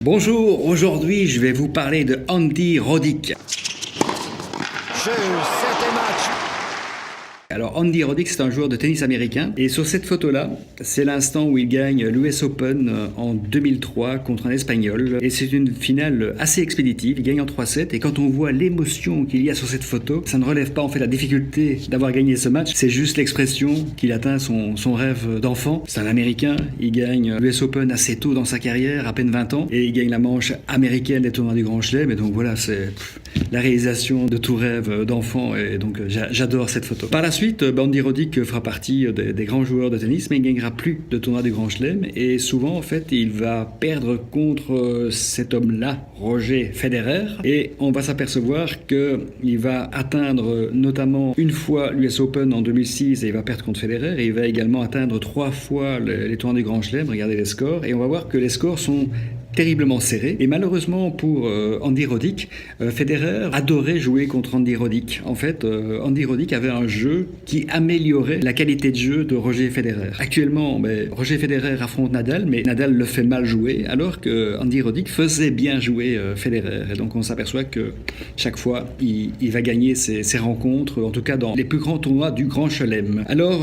Bonjour, aujourd'hui je vais vous parler de Andy Roddick. Alors Andy Roddick, c'est un joueur de tennis américain et sur cette photo-là, c'est l'instant où il gagne l'US Open en 2003 contre un Espagnol et c'est une finale assez expéditive, il gagne en 3-7 et quand on voit l'émotion qu'il y a sur cette photo, ça ne relève pas en fait la difficulté d'avoir gagné ce match, c'est juste l'expression qu'il atteint son rêve d'enfant. C'est un Américain, il gagne l'US Open assez tôt dans sa carrière, à peine 20 ans, et il gagne la manche américaine des tournois du Grand Chelem et donc voilà, c'est la réalisation de tout rêve d'enfant et donc j'adore cette photo. Par la suite, Andy Roddick fera partie des grands joueurs de tennis, mais il ne gagnera plus de tournois du Grand Chelem et souvent en fait il va perdre contre cet homme-là, Roger Federer, et on va s'apercevoir qu'il va atteindre notamment une fois l'US Open en 2006 et il va perdre contre Federer, et il va également atteindre 3 fois les tournois du Grand Chelem. Regardez les scores et on va voir que les scores sont terriblement serré. Et malheureusement pour Andy Roddick, Federer adorait jouer contre Andy Roddick. En fait, Andy Roddick avait un jeu qui améliorait la qualité de jeu de Roger Federer. Actuellement, Roger Federer affronte Nadal, mais Nadal le fait mal jouer, alors que Andy Roddick faisait bien jouer Federer. Et donc on s'aperçoit que chaque fois, il va gagner ses rencontres, en tout cas dans les plus grands tournois du Grand Chelem. Alors,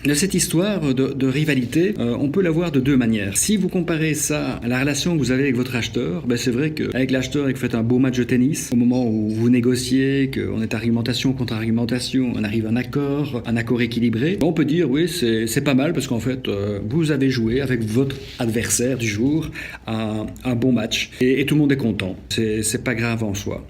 de cette histoire de rivalité, on peut la voir de deux manières. Si vous comparez ça à la relation que vous avez avec votre acheteur, c'est vrai qu'avec l'acheteur et que vous faites un beau match de tennis, au moment où vous négociez, qu'on est argumentation contre argumentation, on arrive à un accord équilibré, on peut dire oui, c'est pas mal parce qu'en fait, vous avez joué avec votre adversaire du jour un bon match et tout le monde est content. C'est pas grave en soi.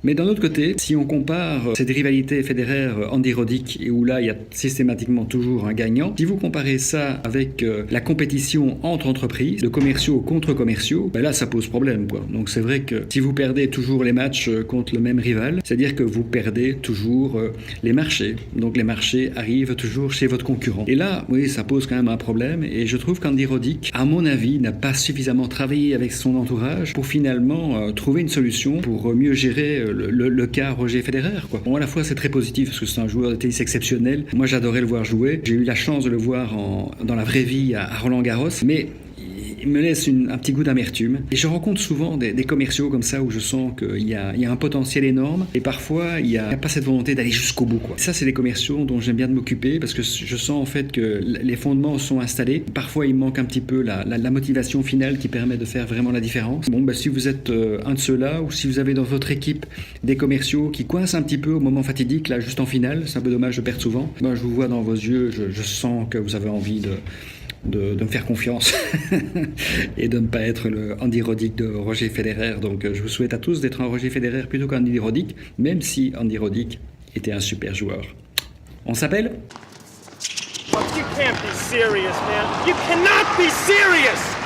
Mais d'un autre côté, si on compare cette rivalité Federer-Andy Roddick, et où là, il y a systématiquement toujours un gagnant, si vous comparez ça avec la compétition entre entreprises, de commerciaux contre commerciaux, là, ça pose problème, quoi. Donc c'est vrai que si vous perdez toujours les matchs contre le même rival, c'est-à-dire que vous perdez toujours les marchés. Donc les marchés arrivent toujours chez votre concurrent. Et là, oui, ça pose quand même un problème, et je trouve qu'Andy Roddick, à mon avis, n'a pas suffisamment travaillé avec son entourage pour finalement trouver une solution pour mieux gérer le cas Roger Federer, quoi. Bon, à la fois c'est très positif parce que c'est un joueur de tennis exceptionnel. Moi j'adorais le voir jouer. J'ai eu la chance de le voir dans la vraie vie à Roland Garros, mais il me laisse un petit goût d'amertume. Et je rencontre souvent des commerciaux comme ça où je sens qu'il y a un potentiel énorme et parfois il n'y a pas cette volonté d'aller jusqu'au bout, quoi. Ça, c'est des commerciaux dont j'aime bien de m'occuper parce que je sens en fait que les fondements sont installés. Parfois, il manque un petit peu la motivation finale qui permet de faire vraiment la différence. Bon, si vous êtes un de ceux-là ou si vous avez dans votre équipe des commerciaux qui coincent un petit peu au moment fatidique, là, juste en finale, c'est un peu dommage de perdre souvent. Moi, je vous vois dans vos yeux, je sens que vous avez envie de me faire confiance et de ne pas être le Andy Roddick de Roger Federer. Donc je vous souhaite à tous d'être un Roger Federer plutôt qu'un Andy Roddick, même si Andy Roddick était un super joueur. On s'appelle? You can't be serious, man. You cannot be serious!